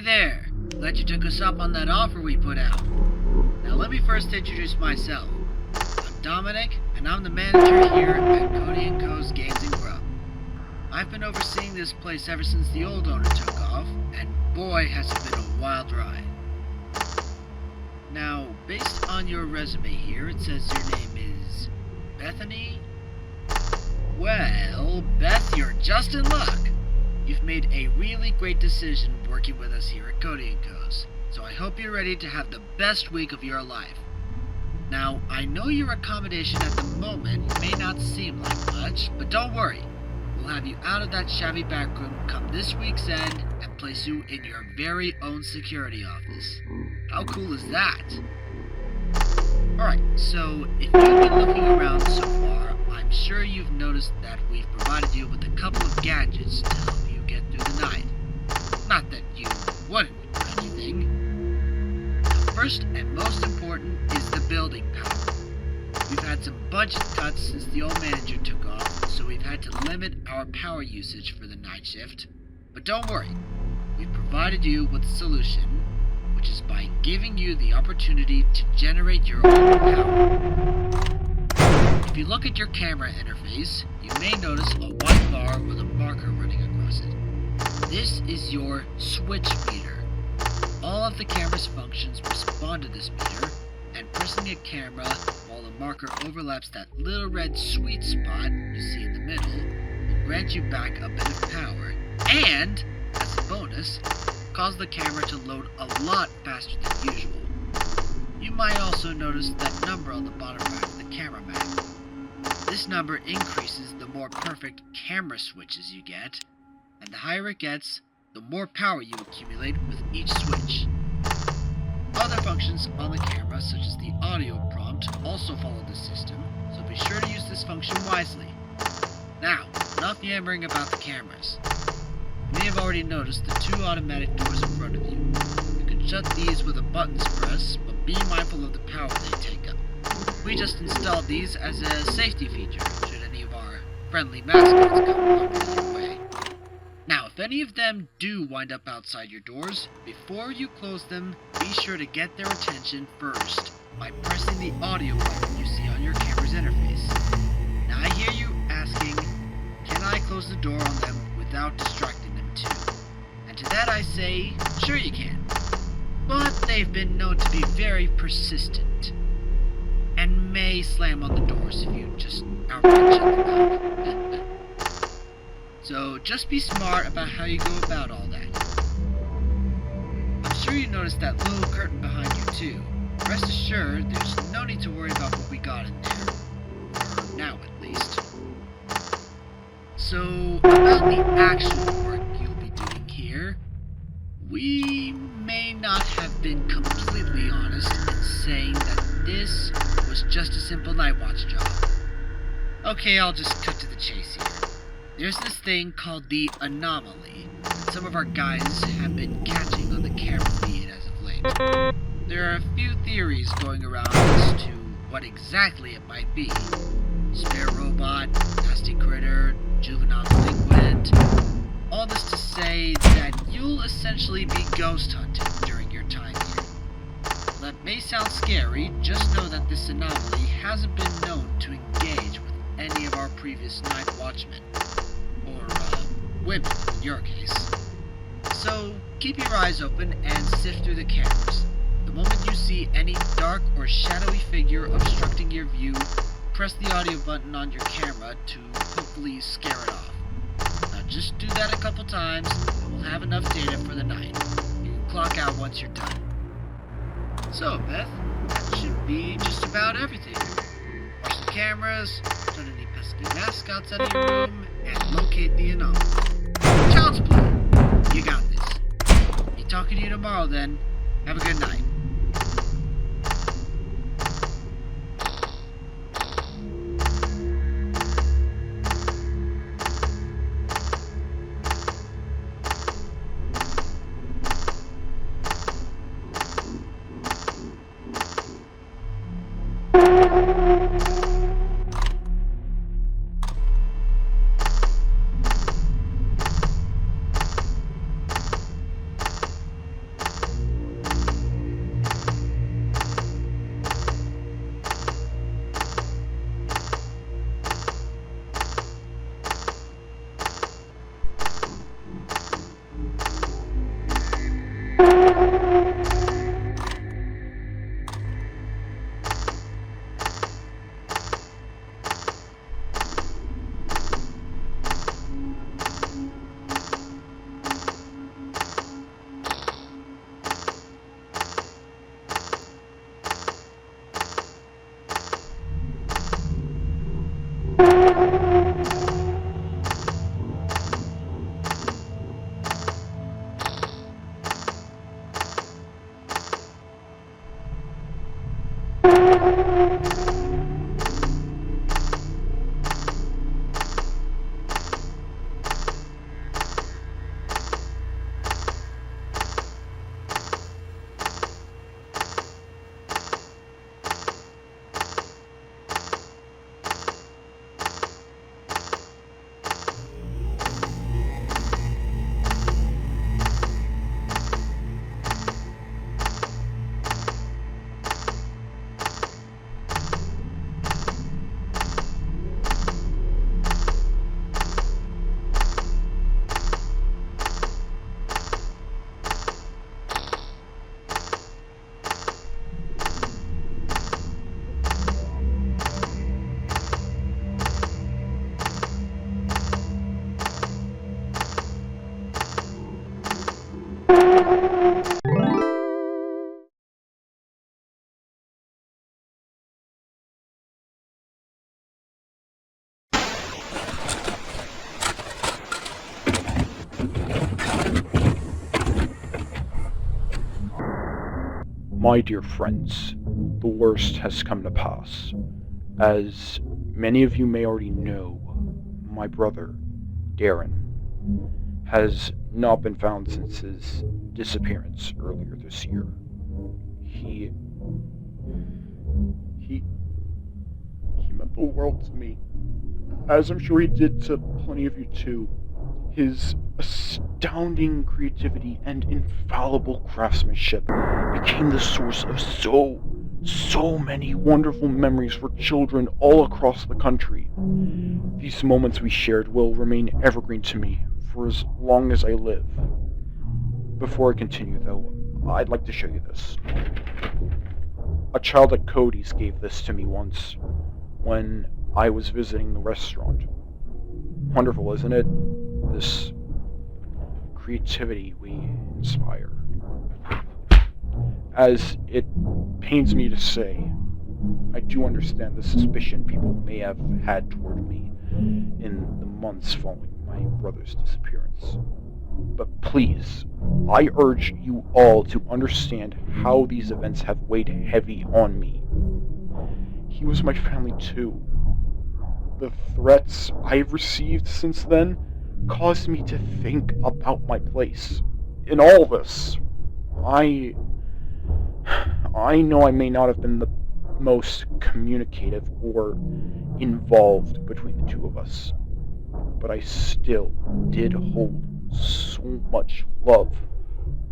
Hi there! Glad you took us up on that offer we put out. Now let me first introduce myself. I'm Dominic, and I'm the manager here at Cody & Co.'s Games & Grub. I've been overseeing this place ever since the old owner took off, and boy has it been a wild ride. Now, based on your resume here, it says your name is Bethany? Well, Beth, you're just in luck. You've made a really great decision working with us here at Cody & Co.'s, so I hope you're ready to have the best week of your life. Now, I know your accommodation at the moment may not seem like much, but don't worry. We'll have you out of that shabby back room come this week's end and place you in your very own security office. How cool is that? Alright, so if you've been looking around so far, I'm sure you've noticed that we've provided you with a couple of gadgets to help you get through the night. Not that you wouldn't or anything. The first and most important is the building power. We've had some budget cuts since the old manager took off, so we've had to limit our power usage for the night shift. But don't worry, we've provided you with a solution, which is by giving you the opportunity to generate your own power. If you look at your camera interface, you may notice a white bar with a marker running across it. This is your switch meter. All of the camera's functions respond to this meter, and pressing a camera while the marker overlaps that little red sweet spot you see in the middle will grant you back a bit of power, and, as a bonus, cause the camera to load a lot faster than usual. You might also notice that number on the bottom right of the camera map. This number increases the more perfect camera switches you get, and the higher it gets, the more power you accumulate with each switch. Other functions on the camera, such as the audio prompt, also follow this system, so be sure to use this function wisely. Now, enough yammering about the cameras. You may have already noticed the two automatic doors in front of you. You can shut these with a buttons press, but be mindful of the power they take up. We just installed these as a safety feature, should any of our friendly mascots come along your way. Now, if any of them do wind up outside your doors, before you close them, be sure to get their attention first by pressing the audio button you see on your camera's interface. Now I hear you asking, can I close the door on them without distracting them too? And to that I say, sure you can. But they've been known to be very persistent, and may slam on the doors if you just outright shut them out. So just be smart about how you go about all that. I'm sure you noticed that little curtain behind you too. Rest assured, there's no need to worry about what we got in there. For now, at least. So, about the actual work you'll be doing here, we may not have been completely honest in saying that this was just a simple night watch job. Okay, I'll just cut to the chase here. There's this thing called the anomaly that some of our guys have been catching on the camera feed as of late. There are a few theories going around as to what exactly it might be. Spare robot, nasty critter, juvenile delinquent. All this to say that you'll essentially be ghost hunting during your time here. That may sound scary, just know that this anomaly hasn't been known to engage with any of our previous night watchmen. Or, women, in your case. So, keep your eyes open and sift through the cameras. The moment you see any dark or shadowy figure obstructing your view, press the audio button on your camera to hopefully scare it off. Now just do that a couple times, and we'll have enough data for the night. You can clock out once you're done. So, Beth, that should be just about everything. Watch the cameras, turn any pesky mascots out of your room, and locate the anomaly. Child's play! You got this. Be talking to you tomorrow then. Have a good night. My dear friends, the worst has come to pass. As many of you may already know, my brother, Darren, has not been found since his disappearance earlier this year. He meant the world to me, as I'm sure he did to plenty of you too. His astounding creativity and infallible craftsmanship became the source of so many wonderful memories for children all across the country. These moments we shared will remain evergreen to me for as long as I live. Before I continue, though, I'd like to show you this. A child at Cody's gave this to me once, when I was visiting the restaurant. Wonderful, isn't it? This creativity we inspire. As it pains me to say, I do understand the suspicion people may have had toward me in the months following my brother's disappearance. But please, I urge you all to understand how these events have weighed heavy on me. He was my family too. The threats I've received since then caused me to think about my place in all this. I know I may not have been the most communicative or involved between the two of us, but I still did hold so much love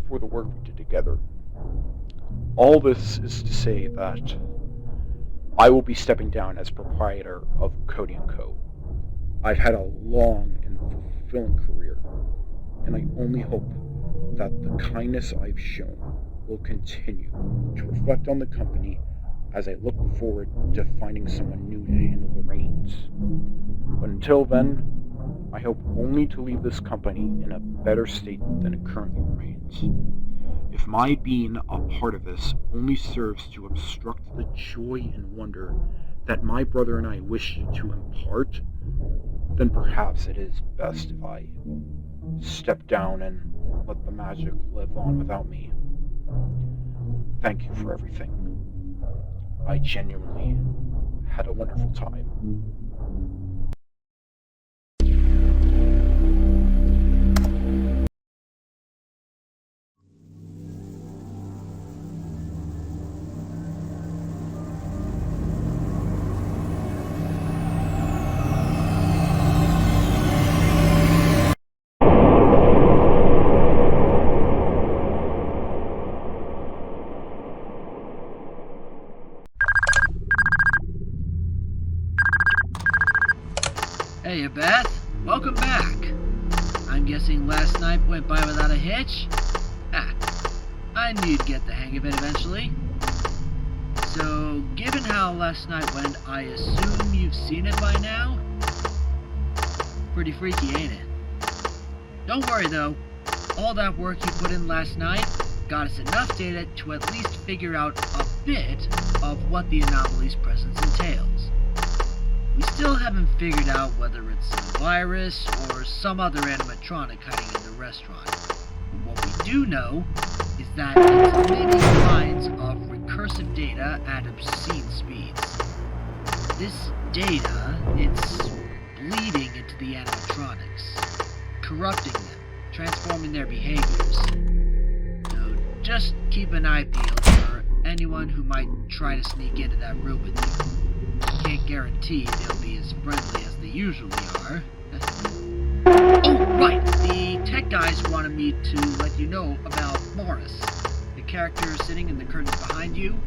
for the work we did together. All this is to say that I will be stepping down as proprietor of Cody & Co. I've had a long and fulfilling career, and I only hope that the kindness I've shown will continue to reflect on the company as I look forward to finding someone new to handle the reins. But until then, I hope only to leave this company in a better state than it currently remains. If my being a part of this only serves to obstruct the joy and wonder that my brother and I wish to impart, then perhaps it is best if I step down and let the magic live on without me. Thank you for everything. I genuinely had a wonderful time. Hey, Beth. Welcome back. I'm guessing last night went by without a hitch? I knew you'd get the hang of it eventually. So, given how last night went, I assume you've seen it by now? Pretty freaky, ain't it? Don't worry though. All that work you put in last night got us enough data to at least figure out a bit of what the anomaly's presence entails. We still haven't figured out whether it's a virus or some other animatronic hiding in the restaurant. But what we do know is that it's emitting lines of recursive data at obscene speeds. This data, it's bleeding into the animatronics, corrupting them, transforming their behaviors. So just keep an eye peeled for anyone who might try to sneak into that room with you. I can't guarantee they'll be as friendly as they usually are. Oh, right! The tech guys wanted me to let you know about Morris, the character sitting in the curtains behind you.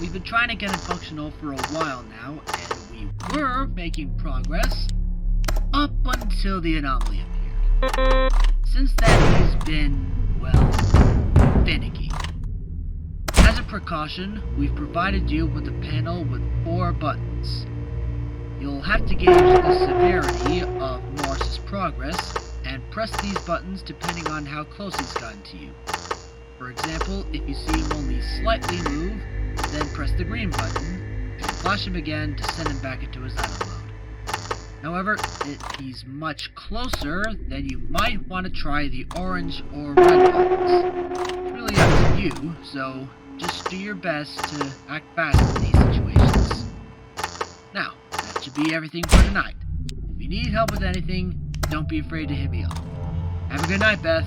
We've been trying to get him functional for a while now, and we were making progress up until the anomaly appeared. Since then, he's been, well, finicky. As a precaution, we've provided you with a panel with 4 buttons. You'll have to gauge the severity of Morris's progress and press these buttons depending on how close he's gotten to you. For example, if you see him only slightly move, then press the green button, and flash him again to send him back into his idle mode. However, if he's much closer, then you might want to try the orange or red buttons. It's really up to you, so just do your best to act fast in these situations. Now, that should be everything for tonight. If you need help with anything, don't be afraid to hit me up. Have a good night, Beth.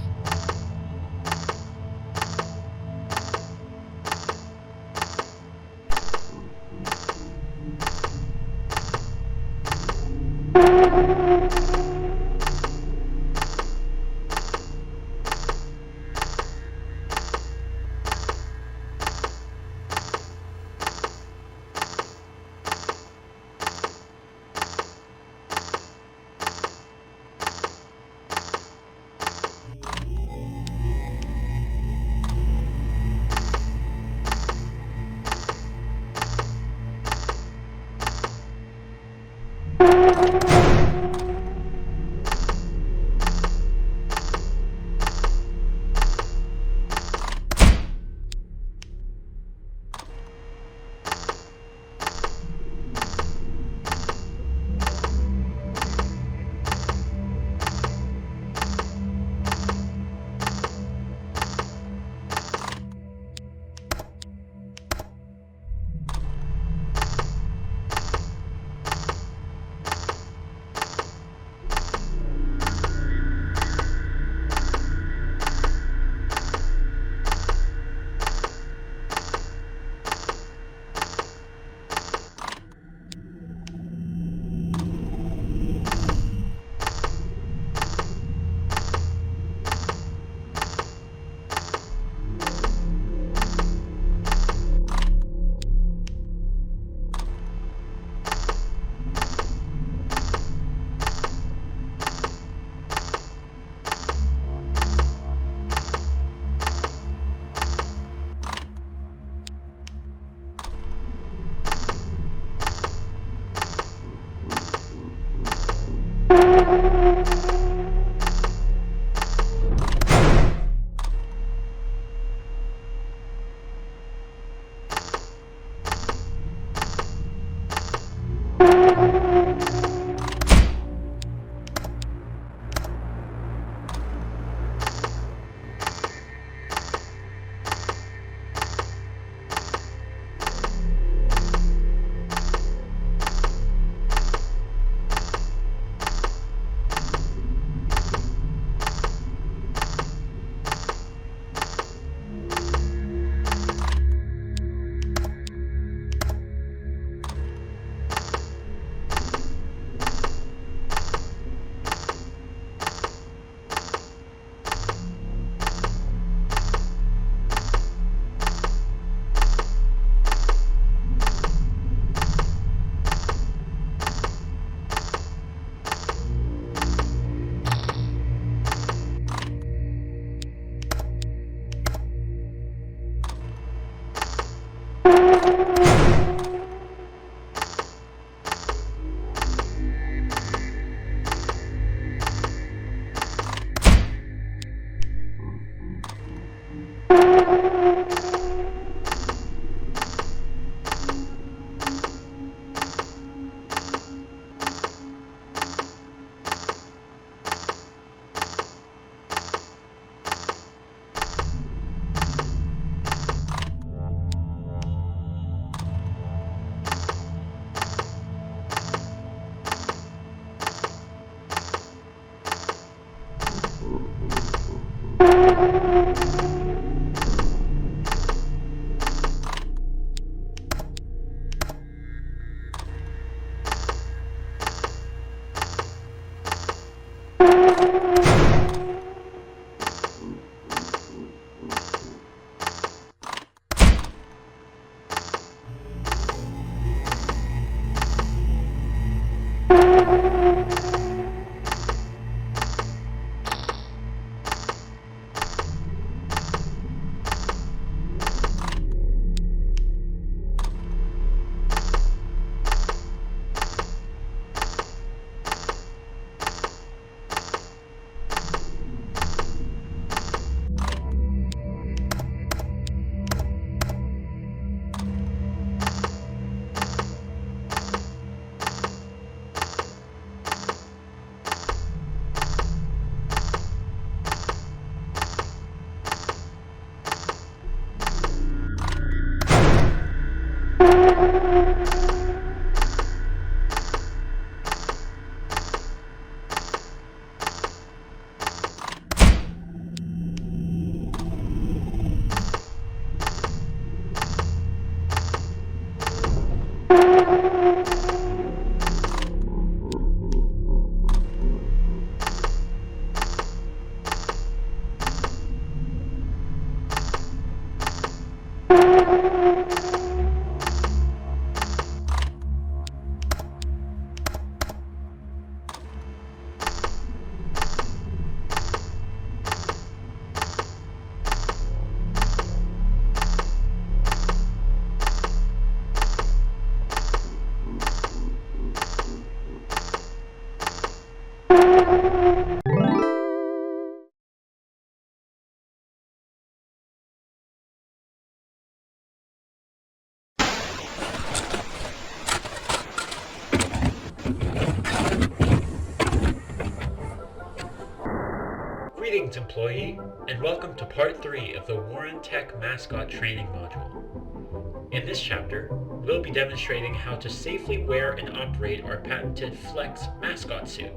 Greetings, employee, and welcome to Part 3 of the Warren Tech Mascot Training Module. In this chapter, we'll be demonstrating how to safely wear and operate our patented Flex mascot suit.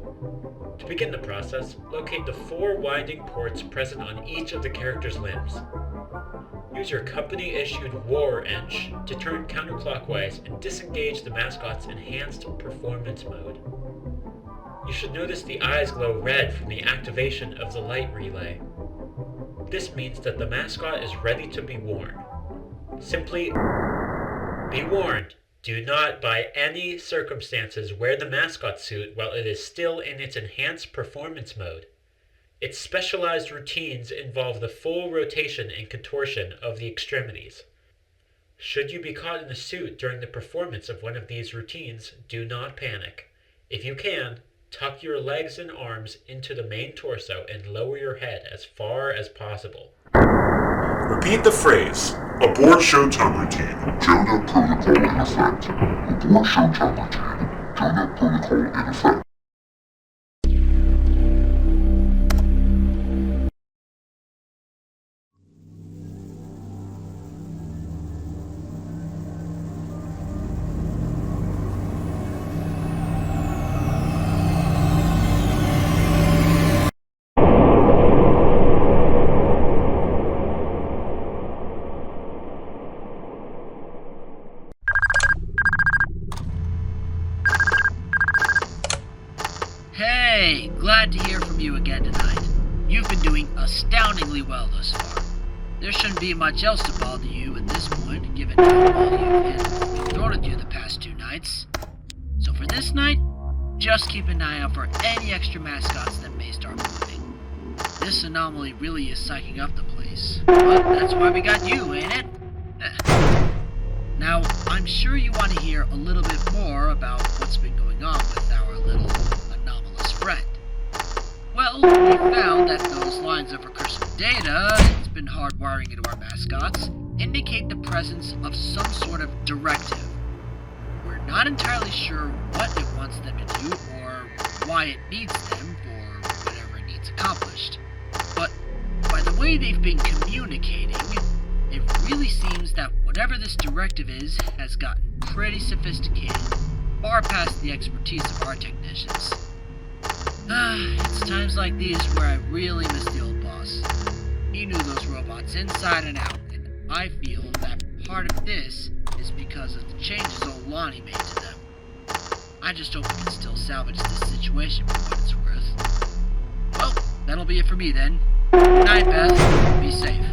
To begin the process, locate the 4 winding ports present on each of the character's limbs. Use your company-issued War Wrench to turn counterclockwise and disengage the mascot's enhanced performance mode. You should notice the eyes glow red from the activation of the light relay. This means that the mascot is ready to be worn. Simply be warned, do not by any circumstances wear the mascot suit while it is still in its enhanced performance mode. Its specialized routines involve the full rotation and contortion of the extremities. Should you be caught in the suit during the performance of one of these routines, do not panic. If you can, tuck your legs and arms into the main torso and lower your head as far as possible. Repeat the phrase. Abort showtime routine. Jonah protocol in effect. Abort showtime routine. Jonah protocol in effect. Hey, glad to hear from you again tonight. You've been doing astoundingly well thus far. There shouldn't be much else to bother you at this point, given how well you've handled what we've thrown at you the past 2 nights. So for this night, just keep an eye out for any extra mascots that may start moving. This anomaly really is psyching up the place, but that's why we got you, ain't it? Now, I'm sure you want to hear a little bit more about what's been going on with our little anomalous friend. Well, we found that those lines of recursive data it's been hardwiring into our mascots indicate the presence of some sort of directive. We're not entirely sure what it wants them to do or why it needs them for whatever it needs accomplished. But by the way they've been communicating, it really seems that whatever this directive is has gotten pretty sophisticated, far past the expertise of our technicians. It's times like these where I really miss the old boss. He knew those robots inside and out, and I feel that part of this is because of the changes old Lonnie made to them. I just hope we can still salvage this situation for what it's worth. Well, that'll be it for me then. Good night, Beth. Be safe.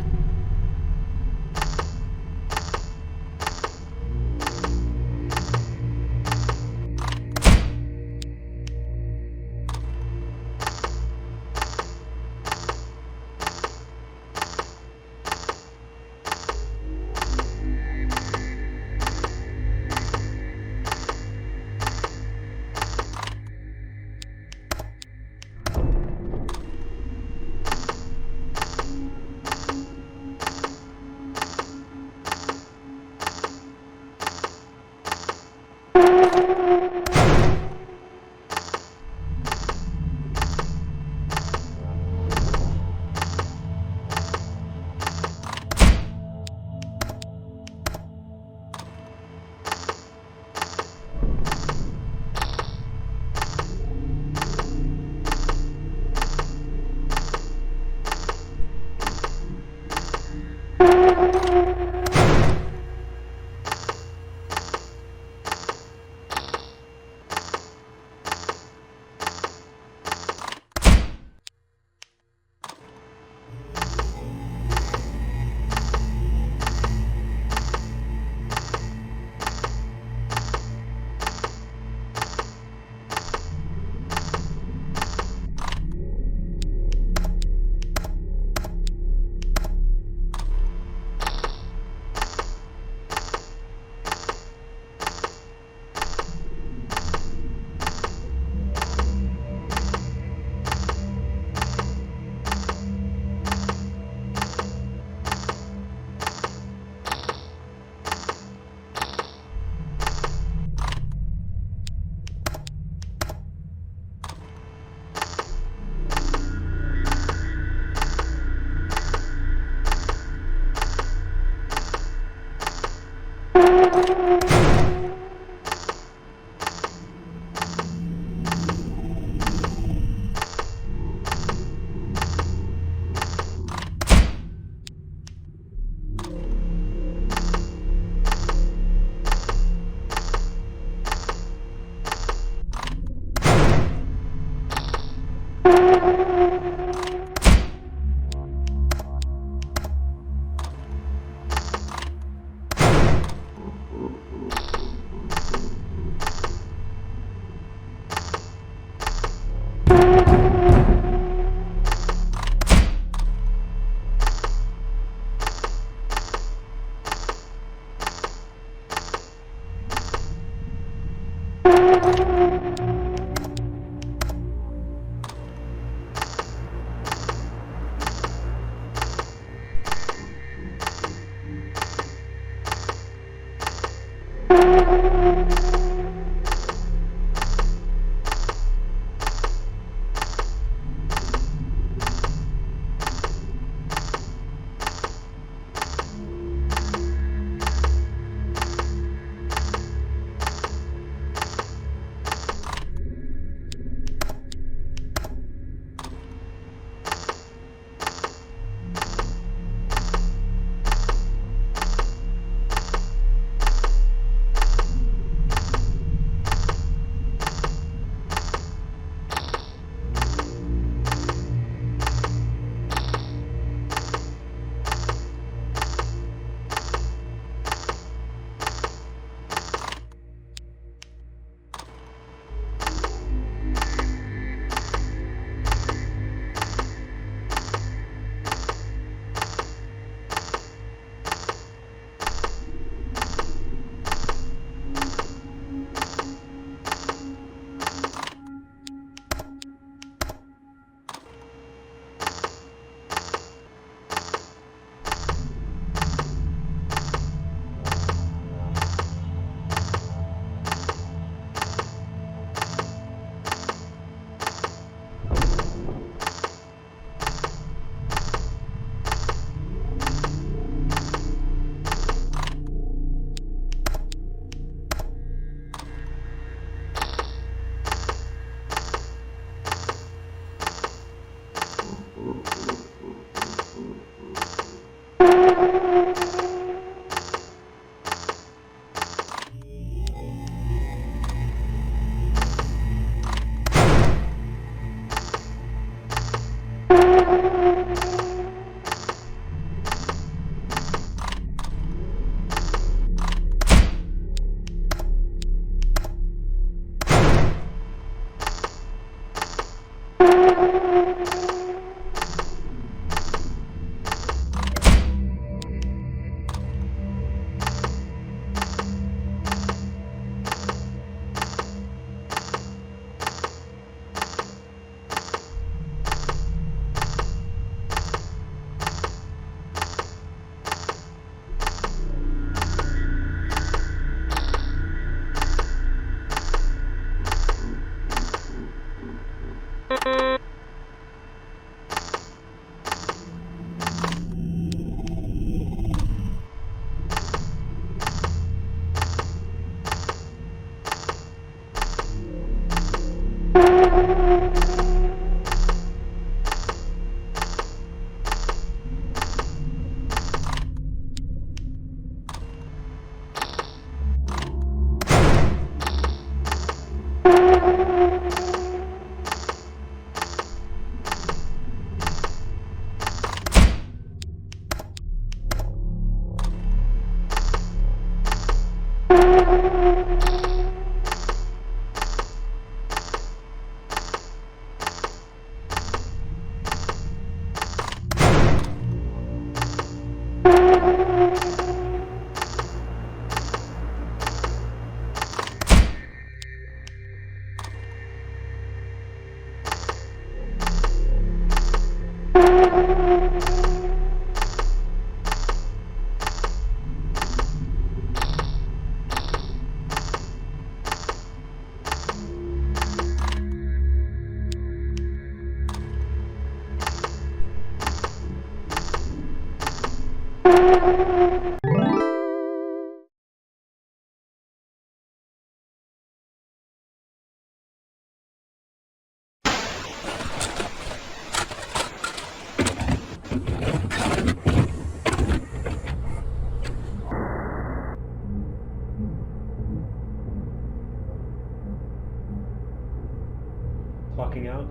Clocking out?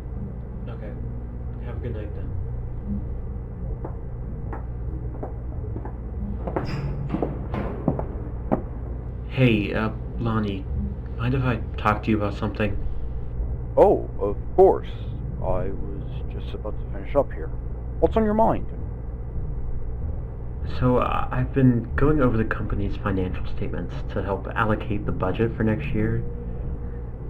Okay. Have a good night then. Hey, Lonnie, mind if I talk to you about something? Oh, of course. I was just about to finish up here. What's on your mind? So, I've been going over the company's financial statements to help allocate the budget for next year.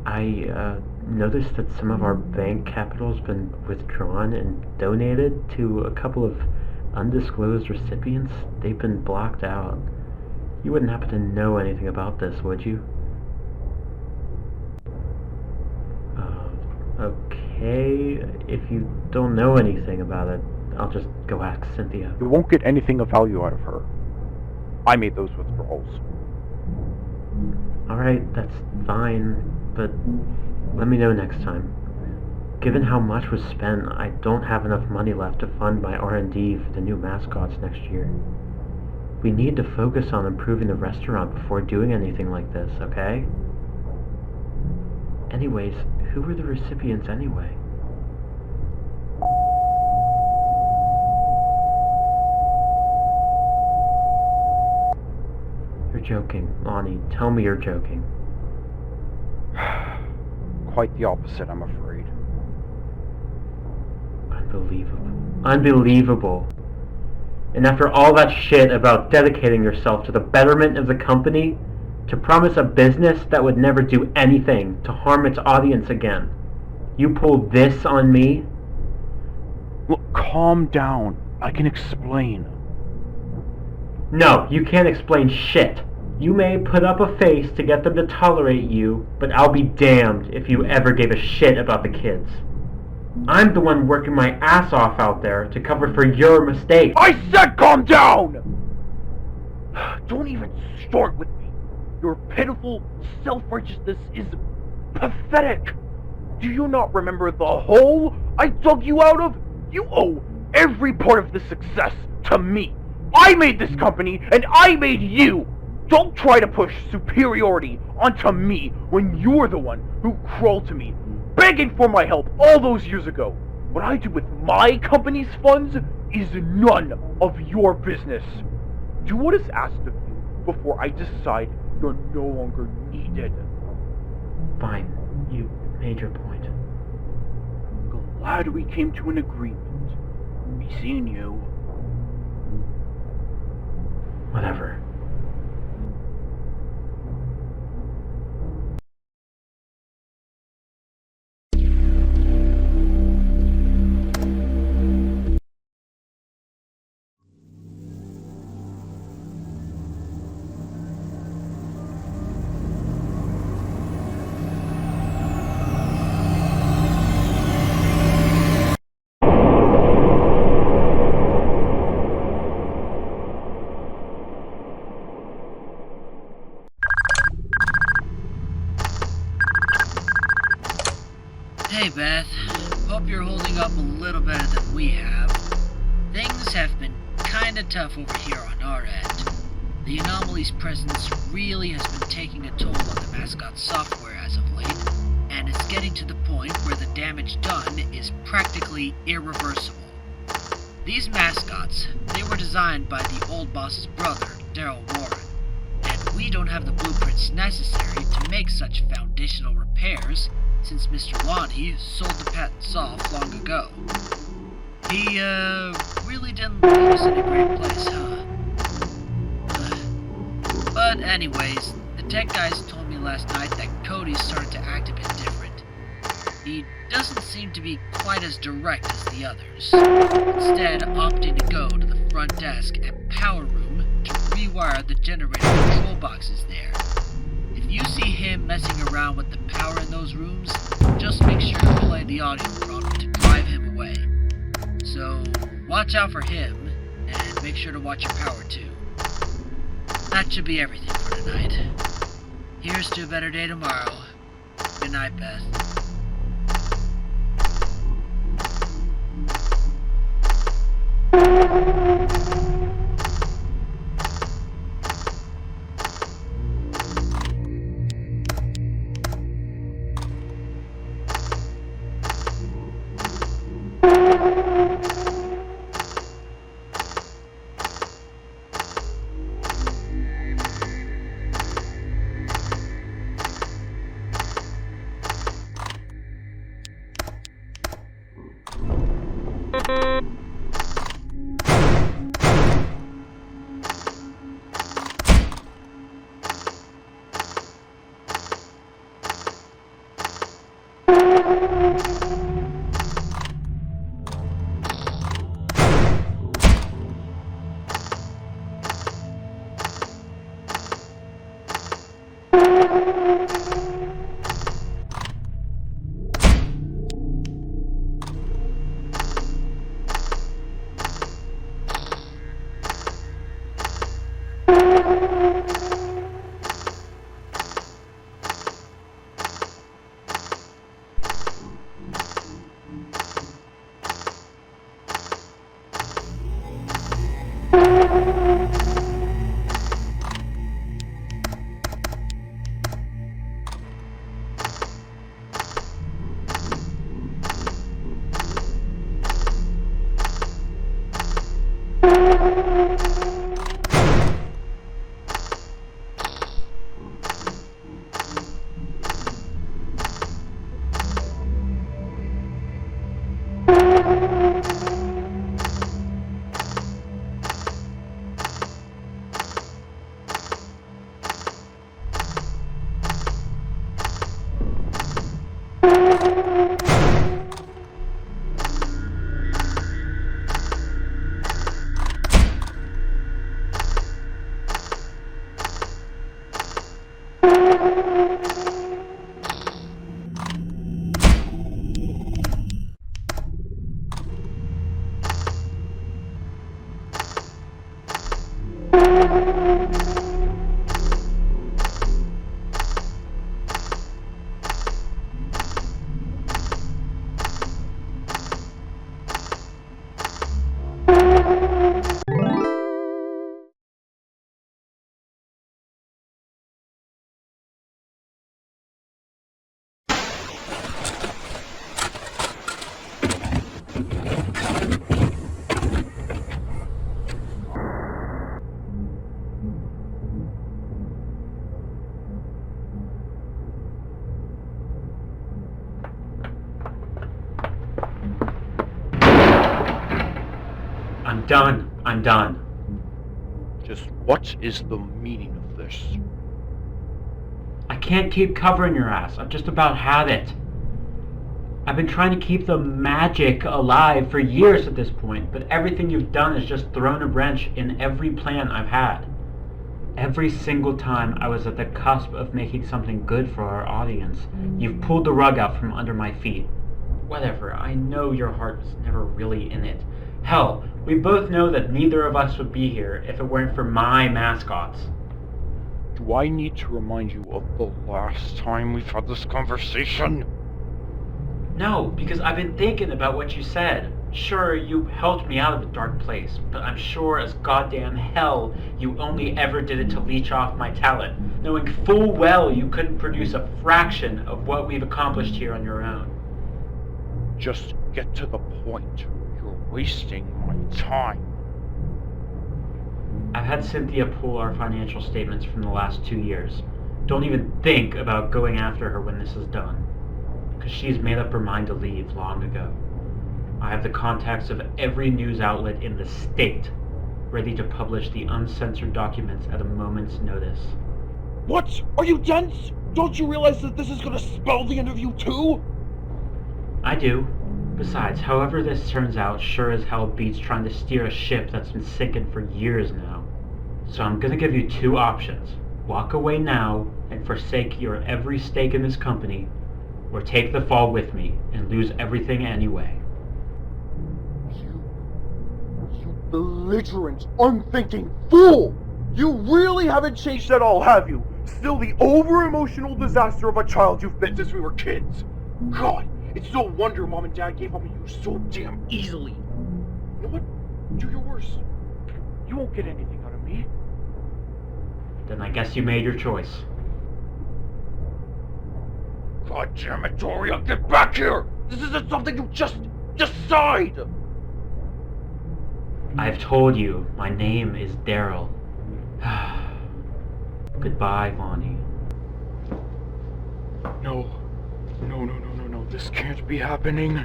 I noticed that some of our bank capital's been withdrawn and donated to a couple of undisclosed recipients. They've been blocked out. You wouldn't happen to know anything about this, would you? Okay. If you don't know anything about it, I'll just go ask Cynthia. You won't get anything of value out of her. I made those withdrawals. Alright, that's fine, but let me know next time. Given how much was spent, I don't have enough money left to fund my R&D for the new mascots next year. We need to focus on improving the restaurant before doing anything like this, okay? Anyways, who were the recipients anyway? You're joking, Lonnie. Tell me you're joking. Quite the opposite, I'm afraid. Unbelievable. Unbelievable. And after all that shit about dedicating yourself to the betterment of the company, to promise a business that would never do anything to harm its audience again, you pulled this on me? Look, calm down. I can explain. No, you can't explain shit. You may put up a face to get them to tolerate you, but I'll be damned if you ever gave a shit about the kids. I'm the one working my ass off out there to cover for your mistakes. I said calm down! Don't even start with me. Your pitiful self-righteousness is pathetic. Do you not remember the hole I dug you out of? You owe every part of the success to me. I made this company, and I made you. Don't try to push superiority onto me when you're the one who crawled to me, begging for my help all those years ago. What I do with my company's funds is none of your business. Do what is asked of you before I decide you're no longer needed. Fine. You made your point. Glad we came to an agreement. Be seeing you. Whatever. Hey Beth, hope you're holding up a little better than we have. Things have been kinda tough over here on our end. The anomaly's presence really has been taking a toll on the mascot software as of late, and it's getting to the point where the damage done is practically irreversible. These mascots, they were designed by the old boss's brother, Daryl Warren, and we don't have the blueprints necessary to make such foundational repairs since Mr. Lonnie sold the patents off long ago. He, really didn't leave us in a great place, huh? But anyways, the tech guys told me last night that Cody started to act a bit different. He doesn't seem to be quite as direct as the others, instead opting to go to the front desk and power room to rewire the generator control boxes there. If you see him messing around with the power in those rooms, just make sure to play the audio prompt to drive him away. So, watch out for him, and make sure to watch your power too. That should be everything for tonight. Here's to a better day tomorrow. Good night, Beth. I'm done. I'm done. Just what is the meaning of this? I can't keep covering your ass. I've just about had it. I've been trying to keep the magic alive for years at this point, but everything you've done has just thrown a wrench in every plan I've had. Every single time I was at the cusp of making something good for our audience, you've pulled the rug out from under my feet. Whatever, I know your heart was never really in it. Hell, we both know that neither of us would be here if it weren't for my mascots. Do I need to remind you of the last time we've had this conversation? No, because I've been thinking about what you said. Sure, you helped me out of a dark place, but I'm sure as goddamn hell you only ever did it to leech off my talent, knowing full well you couldn't produce a fraction of what we've accomplished here on your own. Just get to the point. You're wasting my time. I've had Cynthia pull our financial statements from the last 2 years. Don't even think about going after her when this is done, because she's made up her mind to leave long ago. I have the contacts of every news outlet in the state, ready to publish the uncensored documents at a moment's notice. What? Are you dense? Don't you realize that this is gonna spell the end of you too? I do. Besides, however this turns out sure as hell beats trying to steer a ship that's been sinking for years now. So I'm gonna give you 2 options. Walk away now and forsake your every stake in this company, or take the fall with me and lose everything anyway. You belligerent, unthinking fool! You really haven't changed at all, have you? Still the over-emotional disaster of a child you've been since we were kids. God, it's no wonder Mom and Dad gave up on you so damn easily. You know what? Do your worst. You won't get anything out of me. Then I guess you made your choice. God damn it, Doria, get back here! This isn't something you just decide! I've told you, my name is Daryl. Goodbye, Vonnie. No. No, this can't be happening.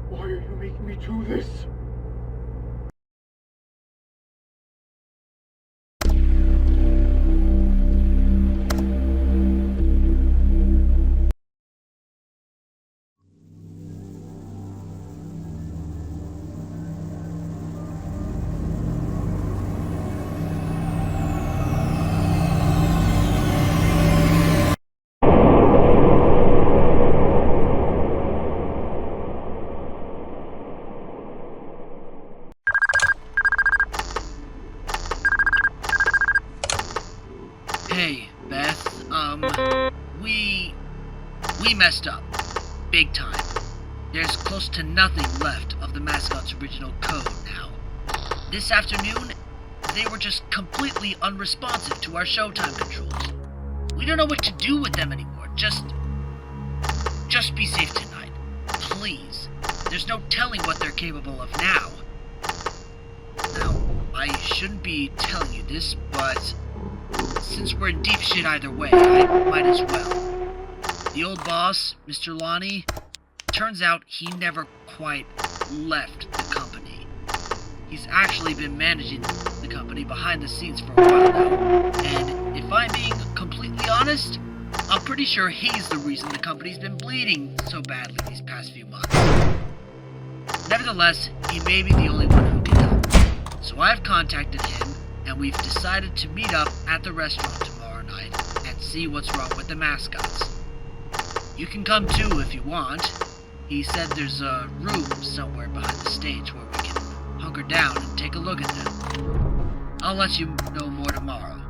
Why are you making me do this? Hey, Beth, we messed up. Big time. There's close to nothing left of the mascot's original code now. This afternoon, they were just completely unresponsive to our showtime controls. We don't know what to do with them anymore. Just be safe tonight. Please. There's no telling what they're capable of now. Now, I shouldn't be telling you this, but since we're in deep shit either way, I might as well. The old boss, Mr. Lonnie, turns out he never quite left the company. He's actually been managing the company behind the scenes for a while now, and if I'm being completely honest, I'm pretty sure he's the reason the company's been bleeding so badly these past few months. Nevertheless, he may be the only one who can help. So I've contacted him, and we've decided to meet up at the restaurant tomorrow night and see what's wrong with the mascots. You can come too if you want. He said there's a room somewhere behind the stage where we can hunker down and take a look at them. I'll let you know more tomorrow.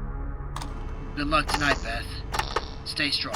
Good luck tonight, Beth. Stay strong.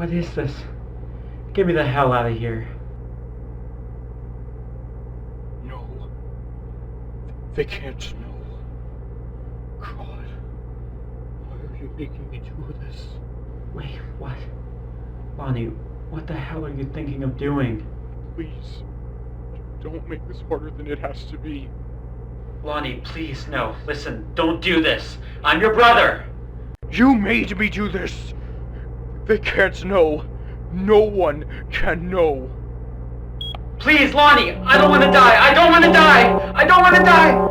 What is this? Get me the hell out of here. No. They can't know. God. Why are you making me do this? Wait, what? Lonnie, what the hell are you thinking of doing? Please. Don't make this harder than it has to be. Lonnie, please, no. Listen, don't do this. I'm your brother! You made me do this! They can't know. No one can know. Please, Lonnie! I don't want to die! I don't want to die! I don't want to die!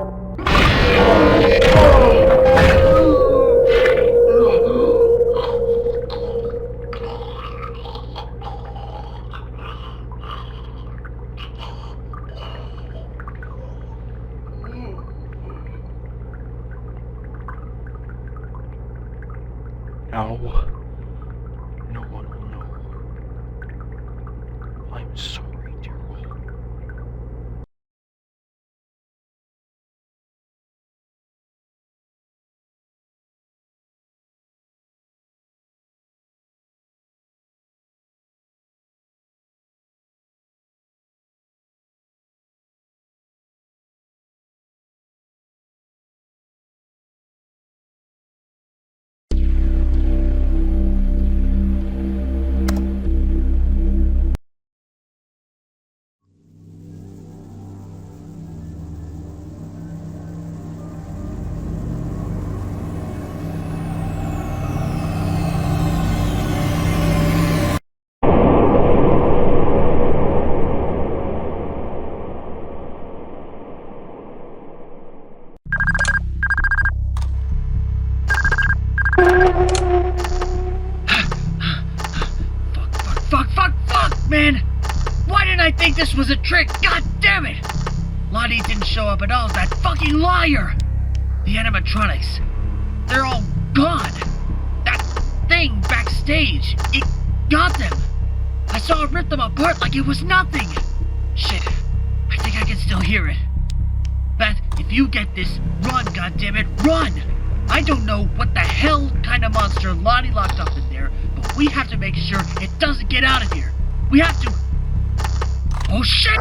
Now, no one will know. I'm sorry, Daryl. Fuck, man! Why didn't I think this was a trick? God damn it! Lonnie didn't show up at all, that fucking liar! The animatronics, they're all gone! That thing backstage, it got them! I saw it rip them apart like it was nothing! Shit, I think I can still hear it. Beth, if you get this, run, goddammit, run! I don't know what the hell kind of monster Lonnie locked up in there, but we have to make sure it doesn't get out of here. We have to... Oh shit!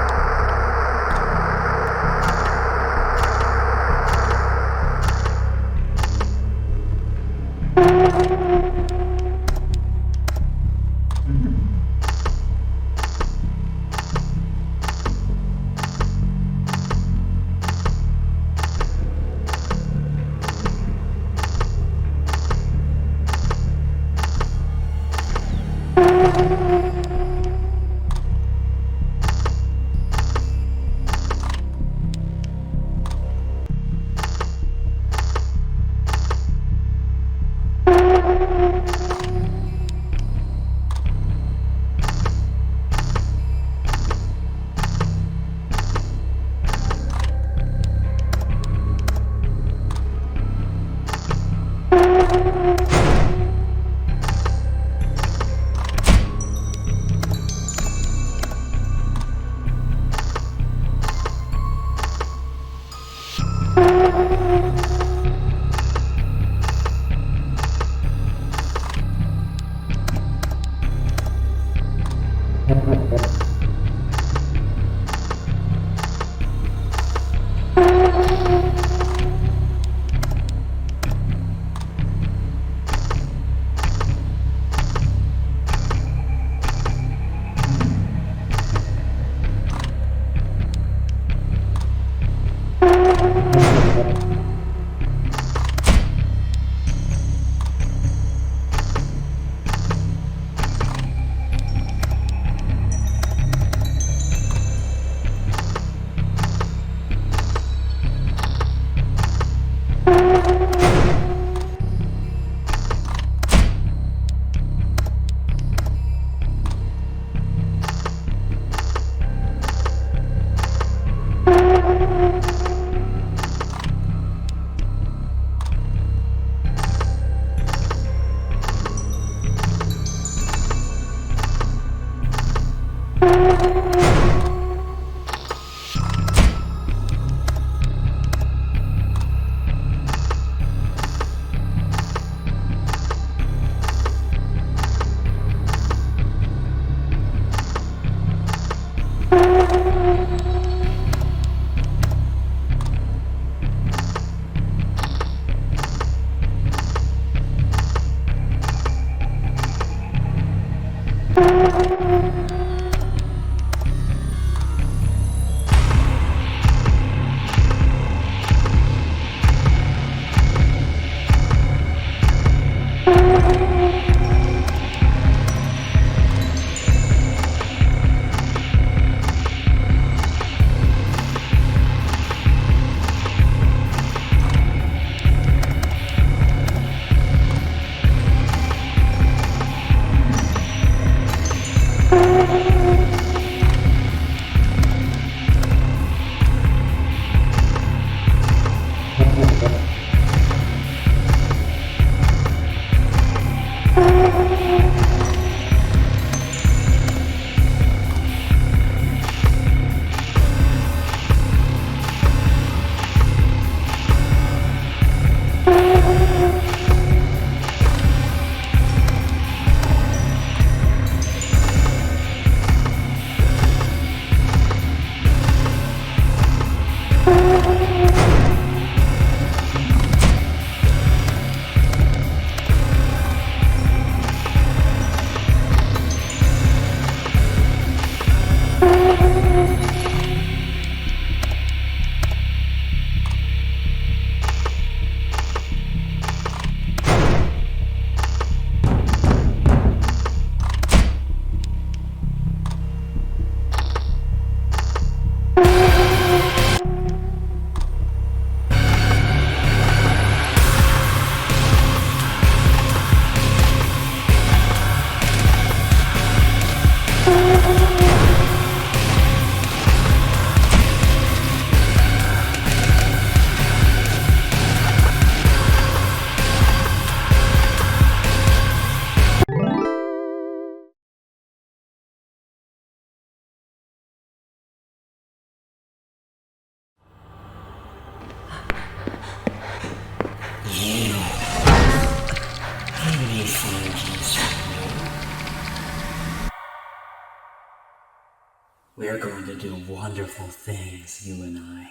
We are going to do wonderful things, you and I.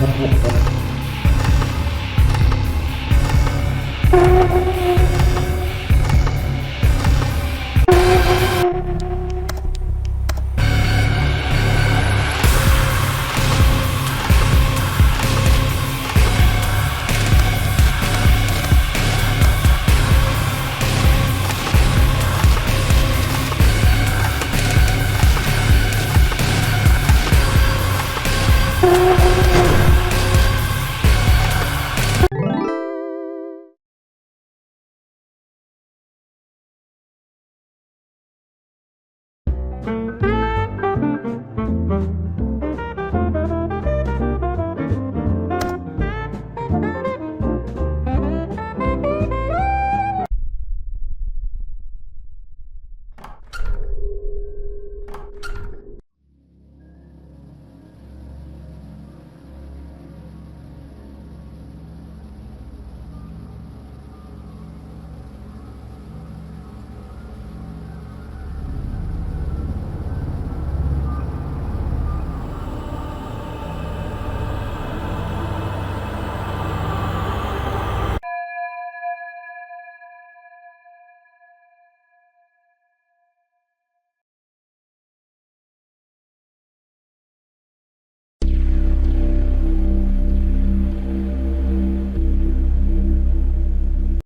you.